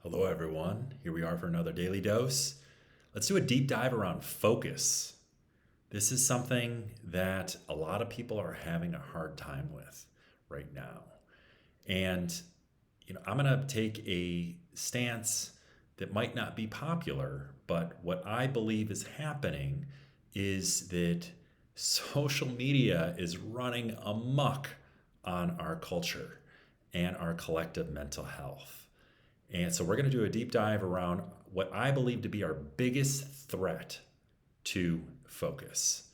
Hello, everyone. Here we are for another daily dose. Let's do a deep dive around focus. This is something that a lot of people are having a hard time with right now. And, I'm going to take a stance that might not be popular, but what I believe is happening is that social media is running amok on our culture and our collective mental health. And so we're going to do a deep dive around what I believe to be our biggest threat to focus.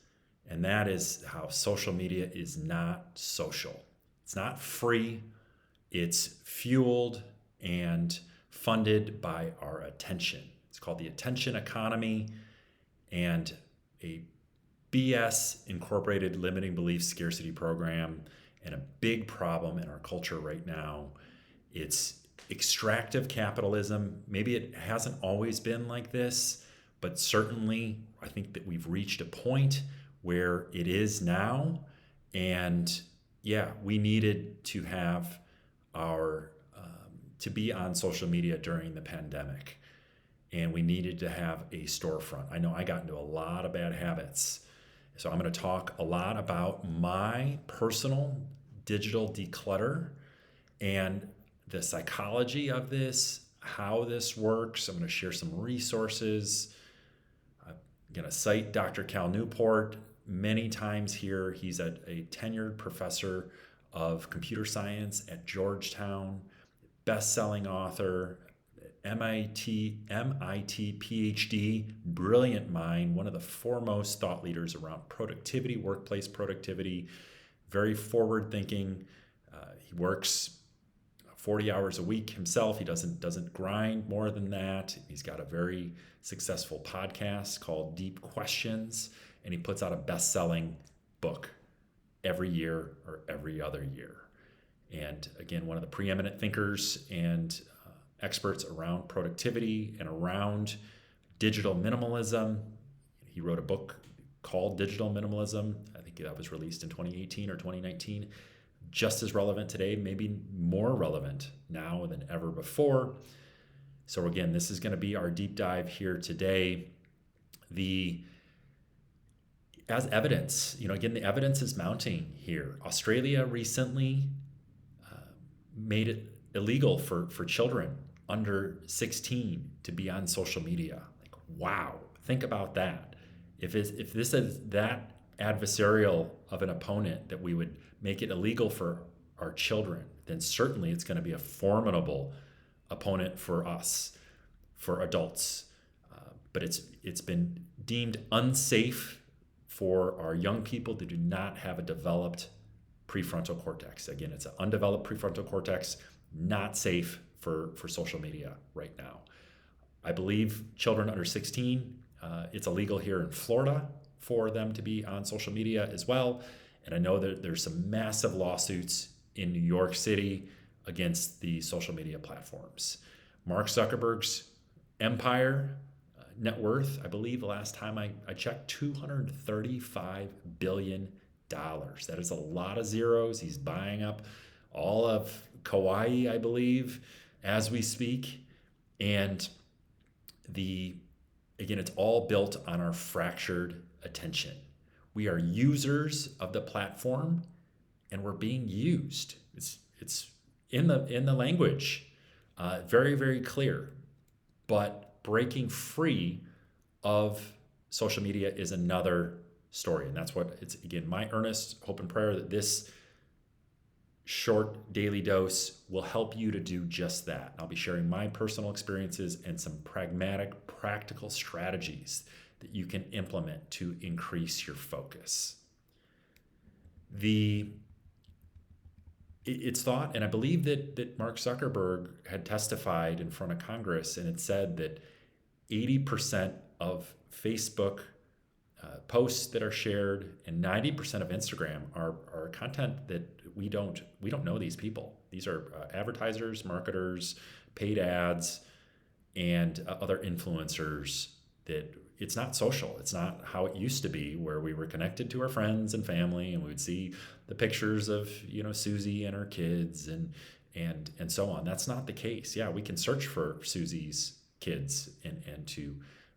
And that is how social media is not social. It's not free, it's fueled and funded by our attention. It's called the attention economy, and a BS incorporated limiting belief scarcity program, and a big problem in our culture right now. It's extractive capitalism. Maybe it hasn't always been like this, but certainly I think that we've reached a point where it is now. And yeah, we needed to have to be on social media during the pandemic. And we needed to have a storefront. I know I got into a lot of bad habits. So I'm going to talk a lot about my personal digital declutter and the psychology of this, how this works. I'm going to share some resources. I'm going to cite Dr. Cal Newport many times here. He's a tenured professor of computer science at Georgetown, best-selling author, MIT PhD, brilliant mind, one of the foremost thought leaders around productivity, workplace productivity, very forward-thinking. He works 40 hours a week himself. He doesn't grind more than that. He's got a very successful podcast called Deep Questions, and he puts out a best-selling book every year or every other year. And again, one of the preeminent thinkers and experts around productivity and around digital minimalism. He wrote a book called Digital Minimalism. I think that was released in 2018 or 2019. Just as relevant today, maybe more relevant now than ever before. So again, this is going to be our deep dive here today. As evidence, again, the evidence is mounting here. Australia recently made it illegal for children under 16 to be on social media. Like, wow, think about that. If this is that adversarial of an opponent that we would make it illegal for our children, then certainly it's going to be a formidable opponent for us, for adults. But it's been deemed unsafe for our young people that do not have a developed prefrontal cortex. Again, it's an undeveloped prefrontal cortex, not safe for social media right now. I believe children under 16, it's illegal here in Florida for them to be on social media as well. And I know that there's some massive lawsuits in New York City against the social media platforms. Mark Zuckerberg's empire, net worth, I believe the last time I checked, $235 billion. That is a lot of zeros. He's buying up all of Kauai, I believe, as we speak. And again, it's all built on our fractured attention. We are users of the platform, and we're being used. It's in the language, very, very clear. But breaking free of social media is another story. And that's what it's, again, my earnest hope and prayer that this short daily dose will help you to do just that. I'll be sharing my personal experiences and some pragmatic, practical strategies that you can implement to increase your focus. It's thought, and I believe that Mark Zuckerberg had testified in front of Congress, and it said that 80% of Facebook posts that are shared and 90% of Instagram are content that we don't know these people. These are advertisers, marketers, paid ads, and other influencers. That it's not social. It's not how it used to be, where we were connected to our friends and family, and we would see the pictures of Susie and her kids, and and so on. That's not the case. Yeah, we can search for Susie's kids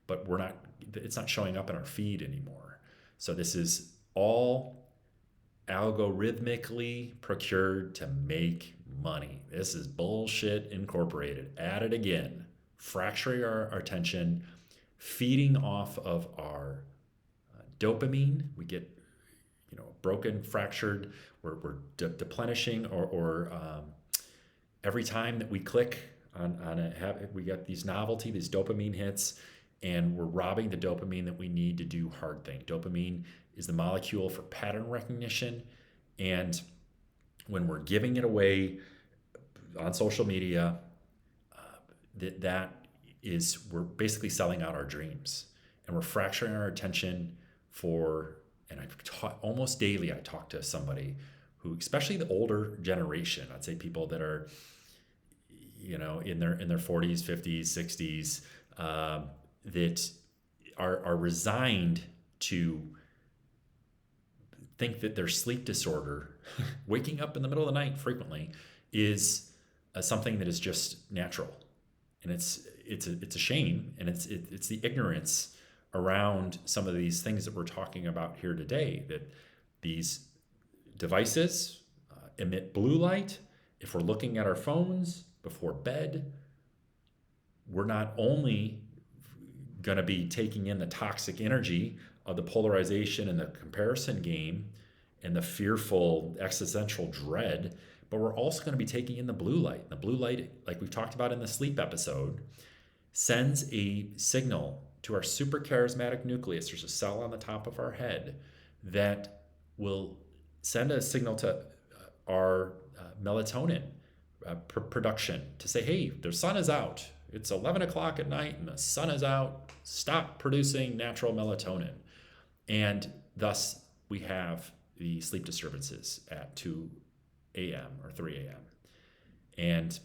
but it's not showing up in our feed anymore. So this is all algorithmically procured to make money. This is bullshit incorporated. At it again, fracturing our attention, feeding off of our dopamine. We get, broken, fractured. We're deplenishing, or every time that we click on a habit, we get these dopamine hits, and we're robbing the dopamine that we need to do hard things. Dopamine is the molecule for pattern recognition, and when we're giving it away on social media, we're basically selling out our dreams, and we're fracturing our attention and almost daily I talk to somebody who, especially the older generation, I'd say people that are, in their 40s, 50s, 60s, that are resigned to think that their sleep disorder, waking up in the middle of the night frequently, is something that is just natural, and it's a shame, and it's the ignorance around some of these things that we're talking about here today. That these devices emit blue light. If we're looking at our phones before bed, we're not only going to be taking in the toxic energy of the polarization and the comparison game and the fearful existential dread, but we're also going to be taking in the blue light. The blue light, like we've talked about in the sleep episode, sends a signal to our supercharismatic nucleus. There's a cell on the top of our head that will send a signal to our melatonin production to say, hey, the sun is out. It's 11 o'clock at night and the sun is out. Stop producing natural melatonin. And thus we have the sleep disturbances at 2 a.m. or 3 a.m. And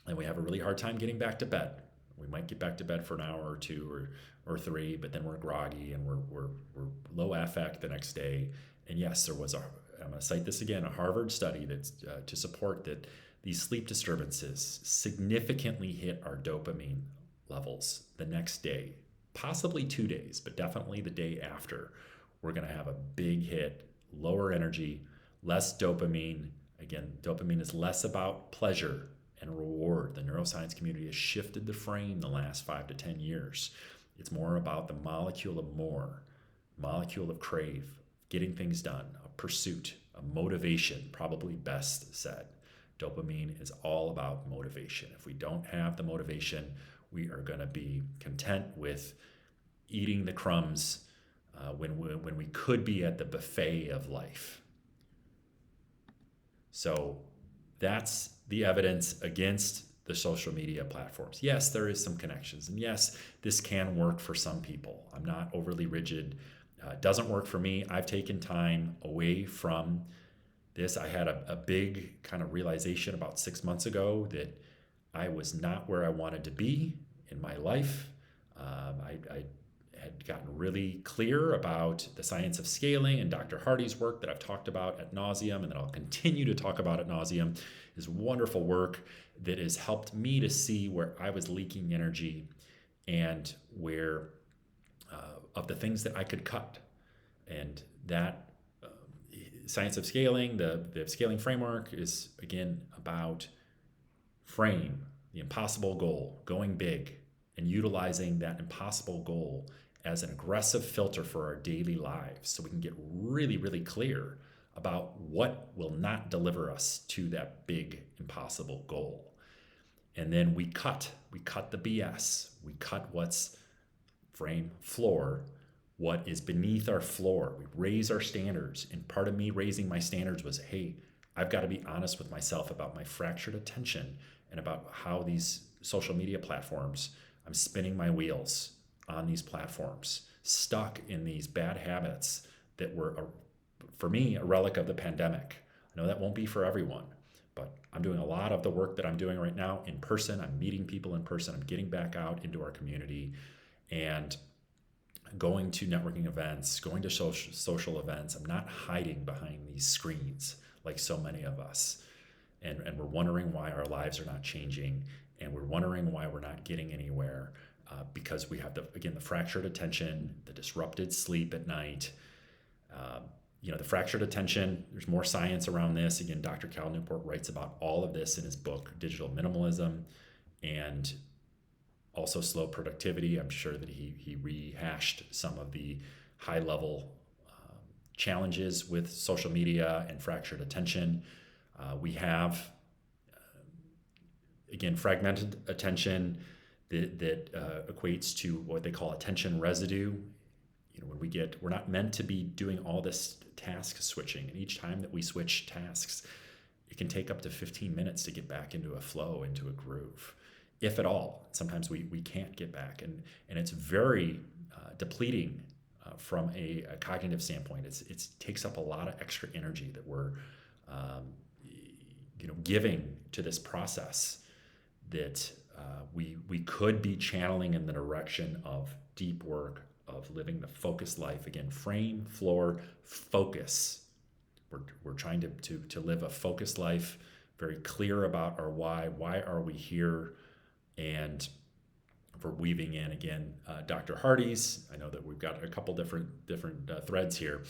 then we have a really hard time getting back to bed. We might get back to bed for an hour or two or three, but then we're groggy and we're low affect the next day. And yes, I'm going to cite this again, a Harvard study that's to support that these sleep disturbances significantly hit our dopamine levels the next day, possibly 2 days, but definitely the day after. We're going to have a big hit, lower energy, less dopamine. Again, dopamine is less about pleasure and reward. The neuroscience community has shifted the frame the last 5 to 10 years. It's more about the molecule of more, molecule of crave, getting things done, a pursuit, a motivation, probably best said. Dopamine is all about motivation. If we don't have the motivation, we are going to be content with eating the crumbs when we could be at the buffet of life. So that's the evidence against the social media platforms. Yes, there is some connections, and yes, this can work for some people. I'm not overly rigid. It doesn't work for me. I've taken time away from this. I had a big kind of realization about 6 months ago that I was not where I wanted to be in my life. I had gotten really clear about the science of scaling and Dr. Hardy's work that I've talked about ad nauseum, and that I'll continue to talk about ad nauseum. His wonderful work that has helped me to see where I was leaking energy and where of the things that I could cut. And that science of scaling, the scaling framework, is again about frame, the impossible goal, going big, and utilizing that impossible goal as an aggressive filter for our daily lives, so we can get really, really clear about what will not deliver us to that big impossible goal. And then we cut the BS. We cut what's frame, floor, what is beneath our floor. We raise our standards. And part of me raising my standards was, hey, I've got to be honest with myself about my fractured attention and about how these social media platforms, I'm spinning my wheels on these platforms, stuck in these bad habits that were, for me, a relic of the pandemic. I know that won't be for everyone, but I'm doing a lot of the work that I'm doing right now in person. I'm meeting people in person. I'm getting back out into our community and going to networking events, going to social events. I'm not hiding behind these screens like so many of us. and we're wondering why our lives are not changing, and we're wondering why we're not getting anywhere, because we have the fractured attention, the disrupted sleep at night. The fractured attention, there's more science around this. Again, Dr. Cal Newport writes about all of this in his book, Digital Minimalism, and also Slow Productivity. I'm sure that he rehashed some of the high level challenges with social media and fractured attention. We have, again, fragmented attention that equates to what they call attention residue. When we're not meant to be doing all this task switching, and each time that we switch tasks, it can take up to 15 minutes to get back into a flow, into a groove, if at all. Sometimes we can't get back, and it's very depleting from a cognitive standpoint. It takes up a lot of extra energy that we're giving to this process that we could be channeling in the direction of deep work, of living the focused life. Again, frame, floor, focus. We're trying to live a focused life, very clear about our why. Why are we here? And we're weaving in, again, Dr. Hardy's. I know that we've got a couple different threads here.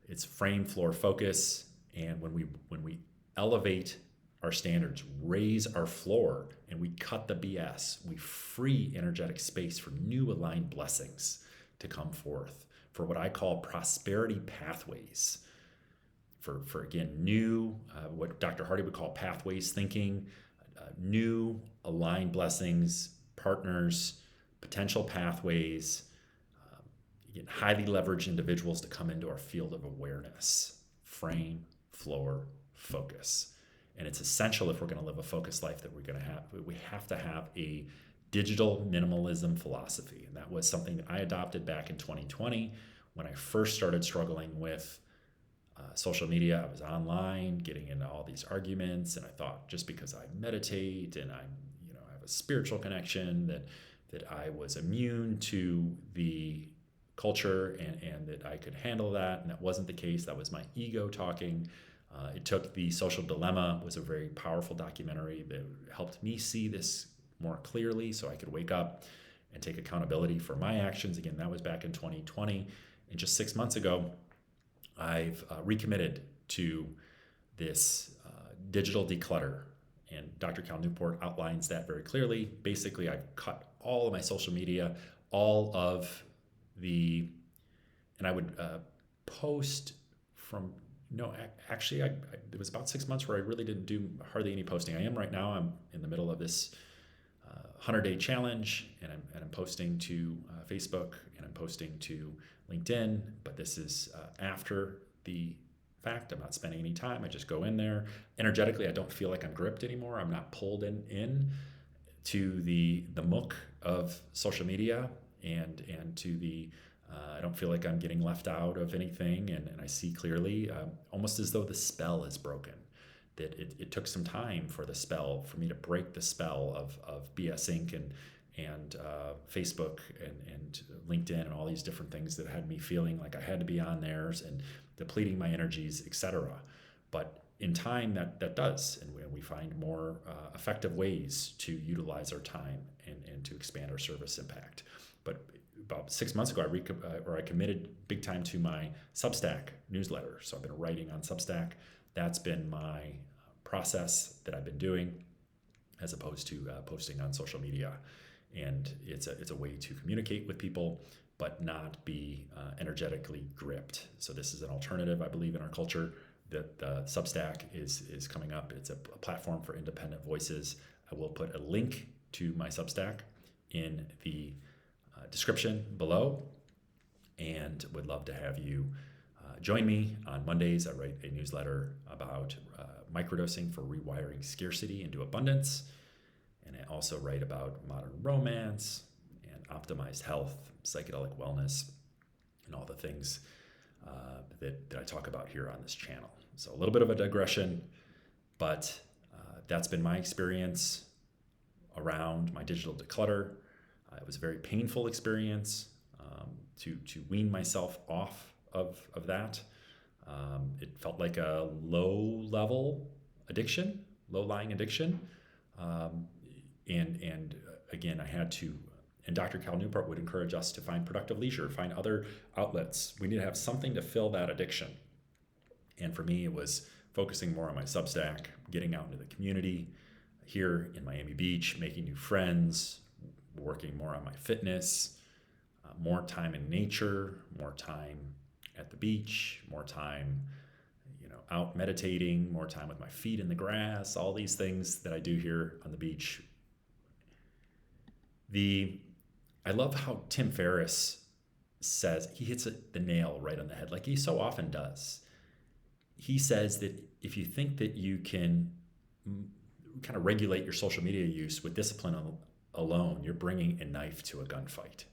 It's frame, floor, focus. And when we elevate our standards, raise our floor, and we cut the BS, we free energetic space for new aligned blessings to come forth, for what I call prosperity pathways, for again, new, what Dr. Hardy would call pathways thinking, new aligned blessings, partners, potential pathways, again, highly leveraged individuals to come into our field of awareness, frame, floor, focus. And it's essential, if we're going to live a focused life, that we have to have a digital minimalism philosophy. And that was something that I adopted back in 2020 when I first started struggling with social media. I was online getting into all these arguments, and I thought, just because I meditate and I have a spiritual connection, that I was immune to the culture and that I could handle that. And that wasn't the case. That was my ego talking. It took The Social Dilemma, was a very powerful documentary that helped me see this more clearly, so I could wake up and take accountability for my actions. Again, that was back in 2020. And just 6 months ago, I've recommitted to this digital declutter. And Dr. Cal Newport outlines that very clearly. Basically, I've cut all of my social media, and I would post from, no, actually, it was about 6 months where I really didn't do hardly any posting. I am right now. I'm in the middle of this 100-day challenge, and I'm posting to Facebook, and I'm posting to LinkedIn, but this is after the fact. I'm not spending any time. I just go in there. Energetically, I don't feel like I'm gripped anymore. I'm not pulled in to the muck of social media, and to the I don't feel like I'm getting left out of anything, and I see clearly, almost as though the spell is broken. That it took some time for me to break the spell of BS Inc. and Facebook and LinkedIn and all these different things that had me feeling like I had to be on theirs and depleting my energies, etc. But in time, that does, and we find more effective ways to utilize our time and to expand our service impact. But about 6 months ago, I committed big time to my Substack newsletter. So I've been writing on Substack. That's been my process that I've been doing, as opposed to posting on social media. And it's a way to communicate with people, but not be energetically gripped. So this is an alternative, I believe, in our culture. That Substack is coming up. It's a platform for independent voices. I will put a link to my Substack in the description below, and would love to have you join me. On Mondays, I write a newsletter about microdosing for rewiring scarcity into abundance, and I also write about modern romance and optimized health, psychedelic wellness, and all the things that I talk about here on this channel. So a little bit of a digression, but that's been my experience around my digital declutter. It was a very painful experience to wean myself off of that. It felt like a low-level addiction, low-lying addiction. And again, I had to, and Dr. Cal Newport would encourage us to find productive leisure, find other outlets. We need to have something to fill that addiction. And for me, it was focusing more on my Substack, getting out into the community here in Miami Beach, making new friends, working more on my fitness, more time in nature, more time at the beach, more time, out meditating, more time with my feet in the grass, all these things that I do here on the beach. I love how Tim Ferriss says, he hits the nail right on the head, like he so often does. He says that if you think that you can kind of regulate your social media use with discipline alone, you're bringing a knife to a gunfight.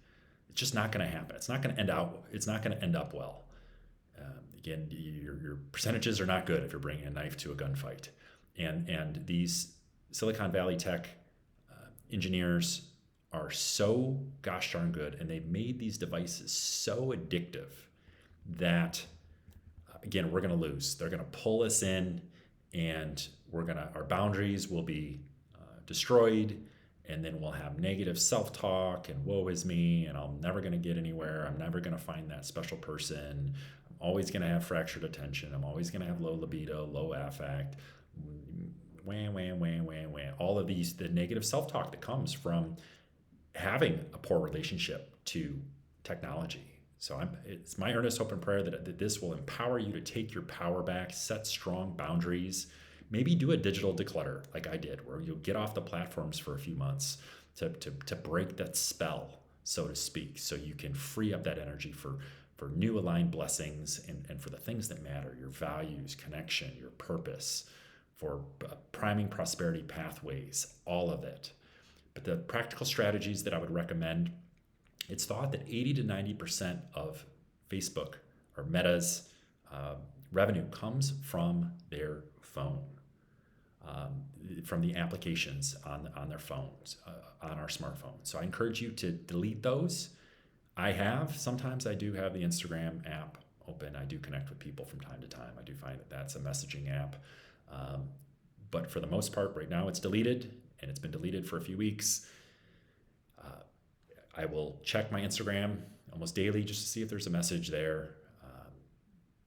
It's just not going to happen. It's not going to end up well. Again, your percentages are not good if you're bringing a knife to a gunfight. And these Silicon Valley tech engineers are so gosh darn good, and they've made these devices so addictive that, again, we're going to lose. They're going to pull us in, and our boundaries will be destroyed, and then we'll have negative self-talk and woe is me, and I'm never going to get anywhere. I'm never going to find that special person. I'm always going to have fractured attention. I'm always going to have low libido, low affect, all of these, the negative self-talk that comes from having a poor relationship to technology. So it's my earnest hope and prayer that this will empower you to take your power back, set strong boundaries, maybe do a digital declutter like I did, where you'll get off the platforms for a few months to break that spell, so to speak, so you can free up that energy for new aligned blessings and for the things that matter, your values, connection, your purpose, for priming prosperity pathways, all of it. But the practical strategies that I would recommend, it's thought that 80 to 90% of Facebook or Meta's revenue comes from their phone, from the applications on their phones, on our smartphones. So I encourage you to delete those. Sometimes I do have the Instagram app open. I do connect with people from time to time. I do find that that's a messaging app. But for the most part, right now it's deleted, and it's been deleted for a few weeks. I will check my Instagram almost daily just to see if there's a message there.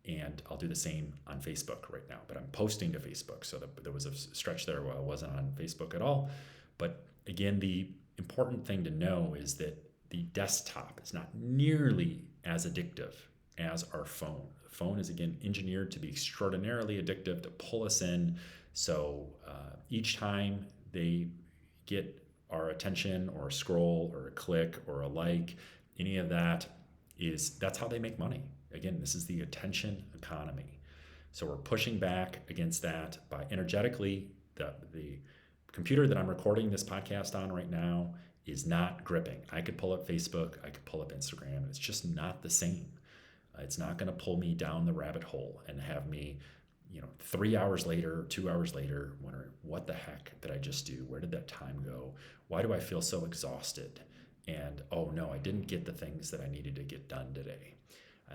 And I'll do the same on Facebook right now, but I'm posting to Facebook. So there was a stretch there where I wasn't on Facebook at all. But again, the important thing to know is that the desktop is not nearly as addictive as our phone. The phone is, again, engineered to be extraordinarily addictive, to pull us in. So each time they get our attention, or a scroll or a click or a like, any of that, that's how they make money. Again, this is the attention economy. So we're pushing back against that by energetically. The computer that I'm recording this podcast on right now is not gripping. I could pull up Facebook, I could pull up Instagram, and it's just not the same. It's not going to pull me down the rabbit hole and have me 3 hours later, 2 hours later, wondering, what the heck did I just do? Where did that time go? Why do I feel so exhausted? And, oh no, I didn't get the things that I needed to get done today.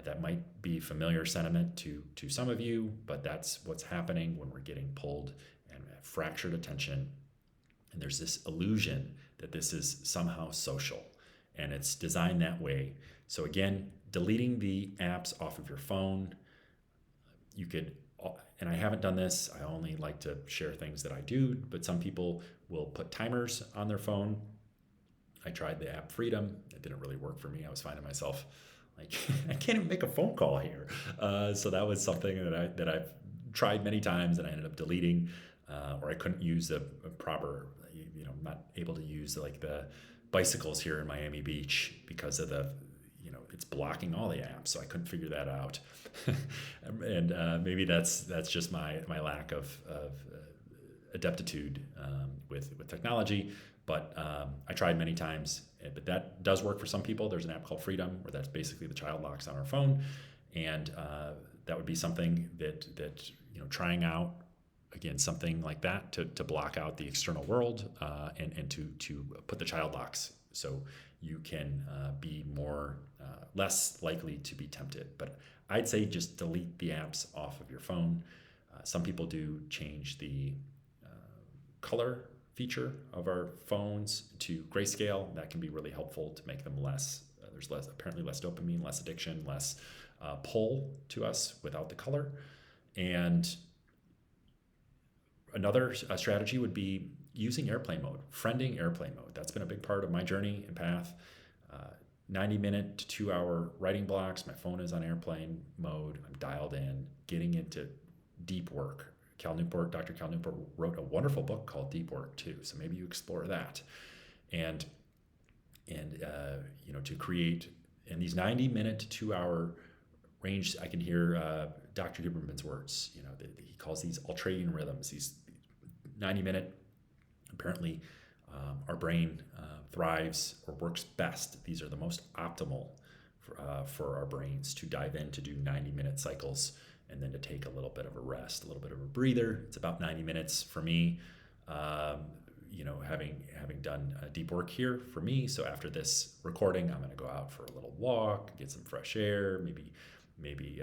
That might be familiar sentiment to some of you, but that's what's happening when we're getting pulled and have fractured attention. And there's this illusion that this is somehow social, and it's designed that way. So again, deleting the apps off of your phone, you could, and I haven't done this, I only like to share things that I do, but some people will put timers on their phone. I tried the app Freedom. It didn't really work for me. I was finding myself like, I can't even make a phone call here. So that was something that I've tried many times, and I ended up deleting, or I couldn't use a proper, not able to use like the bicycles here in Miami Beach because of the, it's blocking all the apps. So I couldn't figure that out. And maybe that's just my lack of adeptitude with technology. But I tried many times, but that does work for some people. There's an app called Freedom, where that's basically the child locks on our phone, and that would be something that trying out, again, something like that to block out the external world and to put the child locks so you can be less likely to be tempted. But I'd say just delete the apps off of your phone. Some people do change the color feature of our phones to grayscale. That can be really helpful to make them less, there's apparently less dopamine, less addiction, less pull to us without the color. And another strategy would be using airplane mode, friending airplane mode. That's been a big part of my journey and path. 90-minute to 2-hour writing blocks. My phone is on airplane mode. I'm dialed in, getting into deep work. Dr. Cal Newport wrote a wonderful book called Deep Work too. So maybe you explore that, and to create in these 90-minute to 2-hour range. I can hear Dr. Huberman's words. He calls these ultradian rhythms. These 90-minute. Apparently, our brain thrives or works best. These are the most optimal for our brains to dive in to do 90-minute cycles, and then to take a little bit of a rest, a little bit of a breather. It's about 90 minutes for me, having done deep work here for me. So after this recording, I'm going to go out for a little walk, get some fresh air, maybe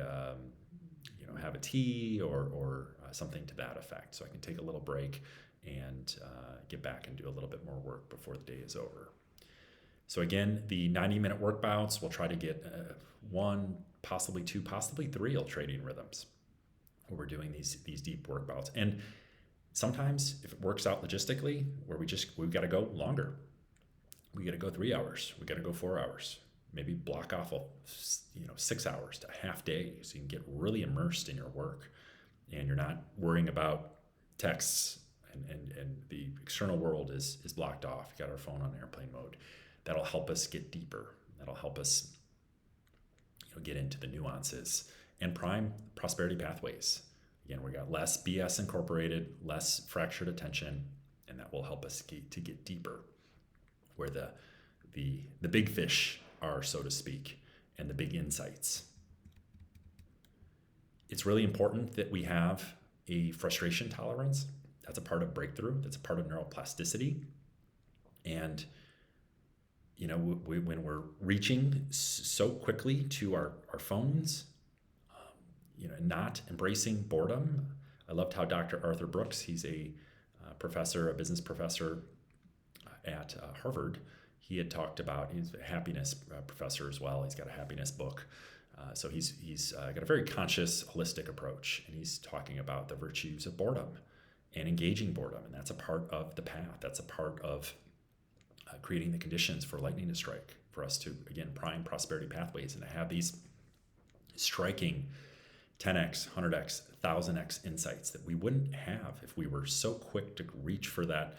have a tea or something to that effect. So I can take a little break and get back and do a little bit more work before the day is over. So again, the 90-minute work bouts, we'll try to get one, possibly two, possibly three ultradian rhythms where we're doing these deep work bouts. And sometimes if it works out logistically, where we've got to go longer. We got to go 3 hours. We got to go 4 hours. Maybe block off 6 hours to a half day so you can get really immersed in your work and you're not worrying about texts and the external world is blocked off. You got our phone on airplane mode. That'll help us get deeper. That'll help us get into the nuances and prime prosperity pathways. Again, we got less BS incorporated, less fractured attention, and that will help us to get deeper where the big fish are, so to speak, and the big insights. It's really important that we have a frustration tolerance. That's a part of breakthrough. That's a part of neuroplasticity. And when we're reaching so quickly to our phones, not embracing boredom. I loved how Dr. Arthur Brooks, he's a business professor at Harvard. He had talked about, he's a happiness professor as well. He's got a happiness book. So he's got a very conscious, holistic approach. And he's talking about the virtues of boredom and engaging boredom. And that's a part of the path. That's a part of creating the conditions for lightning to strike, for us to, again, prime prosperity pathways and to have these striking 10x, 100x, 1000x insights that we wouldn't have if we were so quick to reach for that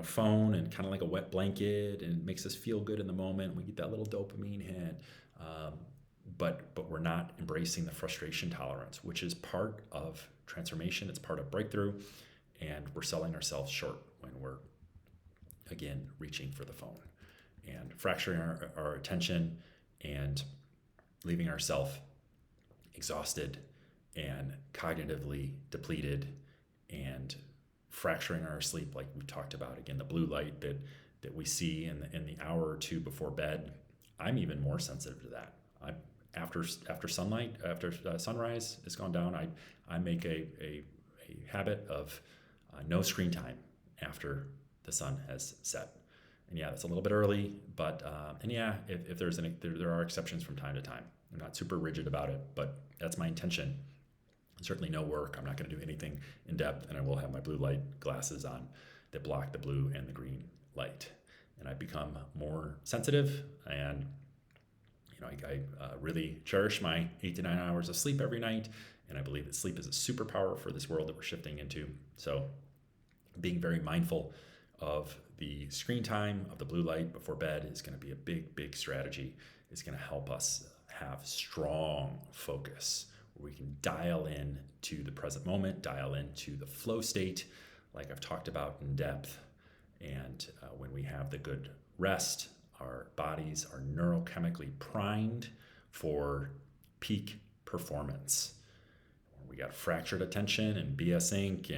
phone and kind of like a wet blanket, and it makes us feel good in the moment. We get that little dopamine hit, but we're not embracing the frustration tolerance, which is part of transformation. It's part of breakthrough, and we're selling ourselves short when we're, again, reaching for the phone and fracturing our attention and leaving ourselves exhausted and cognitively depleted and fracturing our sleep, like we talked about. Again, the blue light that we see in the hour or two before bed, I'm even more sensitive to that. After sunlight, after sunrise has gone down, I make a habit of no screen time after the sun has set. And yeah, that's a little bit early, but if there are exceptions from time to time. I'm not super rigid about it, but that's my intention. Certainly no work. I'm not going to do anything in depth, and I will have my blue light glasses on that block the blue and the green light. And I become more sensitive, and I really cherish my 8 to 9 hours of sleep every night, and I believe that sleep is a superpower for this world that we're shifting into. So being very mindful of the screen time, of the blue light before bed is going to be a big, big strategy. It's going to help us have strong focus, where we can dial in to the present moment, dial into the flow state, like I've talked about in depth. And when we have the good rest, our bodies are neurochemically primed for peak performance. We got fractured attention and BS Inc.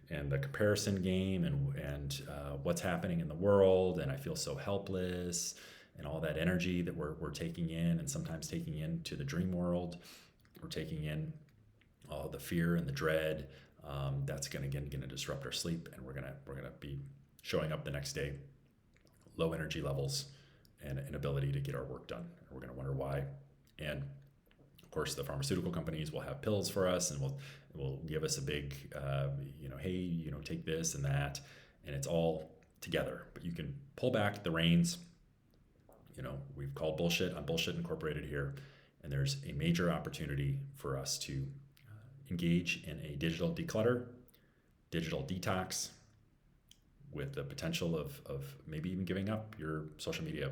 and the comparison game and what's happening in the world, and I feel so helpless, and all that energy that we're taking in, and sometimes taking into the dream world. We're taking in all the fear and the dread, That's going to disrupt our sleep, and we're gonna be showing up the next day, low energy levels, and inability to get our work done. We're going to wonder why. And of course, the pharmaceutical companies will have pills for us, and will give us a big, hey, take this and that, and it's all together. But you can pull back the reins. We've called bullshit on Bullshit Incorporated here, and there's a major opportunity for us to engage in a digital declutter, digital detox, with the potential of maybe even giving up your social media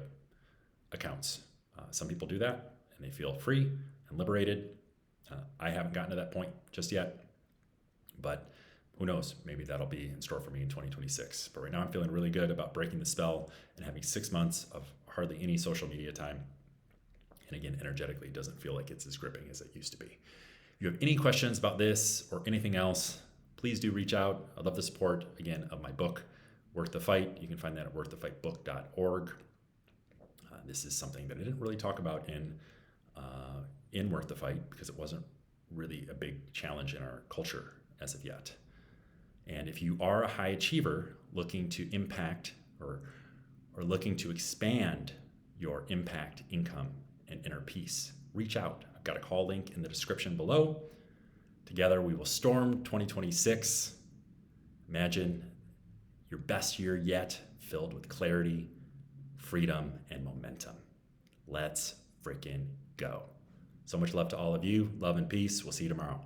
accounts. Some people do that and they feel free and liberated. I haven't gotten to that point just yet, but who knows? Maybe that'll be in store for me in 2026. But right now I'm feeling really good about breaking the spell and having 6 months of hardly any social media time. And again, energetically, it doesn't feel like it's as gripping as it used to be. If you have any questions about this or anything else, please do reach out. I love the support, again, of my book, Worth the Fight. You can find that at worththefightbook.org. This is something that I didn't really talk about in Worth the Fight because it wasn't really a big challenge in our culture as of yet. And if you are a high achiever looking to impact or looking to expand your impact, income, and inner peace, reach out. I've got a call link in the description below. Together we will storm 2026. Imagine your best year yet, filled with clarity, freedom, and momentum. Let's freaking go. So much love to all of you. Love and peace. We'll see you tomorrow.